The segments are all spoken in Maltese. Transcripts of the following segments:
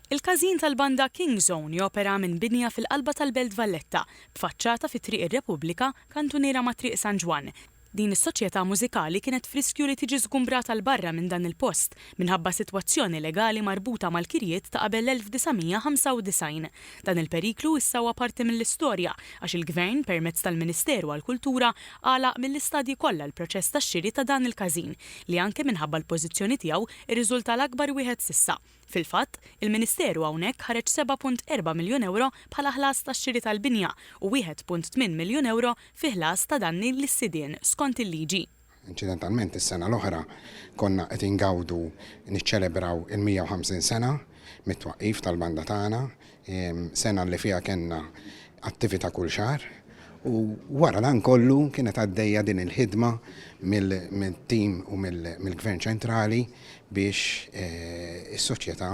Il-każin tal-banda King Zone jopera minn binja fil-qalba tal-Belt Valletta, b'faċċata fi Triq ir-Repubblika kantuniera ma' Triq San Ġwan. Din is-soċjetà mużikali kienet friskju li tiġi żgumbrata l barra minn dan il-post minħabba sitwazzjoni legali marbuta mal-kirjiet ta' qabel 1995. Dan il-periklu issa huwa parti mill-istorja għax il-Gvern permezz tal-Ministeru għall-Kultura għalaq mill-istadji kollha l-proċess tax-xiri ta' dan il-każin li anke minħabba l-pożizzjoni tiegħu irriżulta l-akbar wieħed s'issa. Fil-fatt, il-Ministeru hawnhekk ħareġ 7.4 miljun euro bħala ħlas tax-xiri tal-binja u 1.8 miljun euro fi ħlas ta' danni lis-sidien skont il-liġi. Inċidentalment is-sena l-oħra konna qed ingawdu niċċelebraw il-150 sena mit-twaqqif tal-banda tagħna, sena li fiha kellna attività kull xahar. U wara dan kollu kienet għaddejja din il-ħidma mill-tim u mill-Gvern ċentrali biex is-soċjetà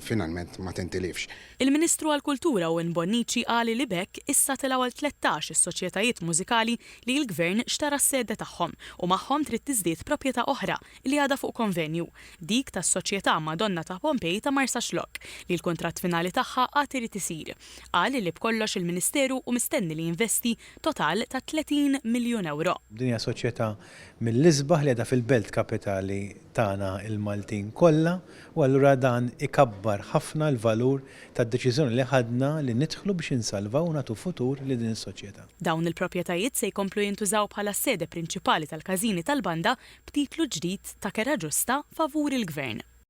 finalment ma tintilifx. Il-Ministru għall-Kultura Owen Bonnici qal li bekk issa tilgħu għal 13 is-soċjetajiet mużikali li l-Gvern xtara s-sedda tagħhom u magħhom trid tiżdied proprjetà oħra li għadha fuq konvenju, dik tas-Soċjetà Madonna ta' Pompej ta' Marsa Xlokk li l-kuntratt finali tagħha għad irid isir. Qal li bkollox il-Ministeru u mistenni li jinvesti total ta' 30 miljun euro. Dinja soċjetà mill-isbaħ li għadha fil-belt kapitali tagħna il-Maltin kollha u allura dan ikabbar ħafna l-valur tad-deċiżjoni li ħadna li nidħlu biex insalvaw u nagħtu futur li din is-soċjetà. Dawn il-proprjetajiet se jkomplu jintużaw bħala sede prinċipali tal-każini tal-banda b'titlu ġdid ta' kera ġusta favur il-Gvern.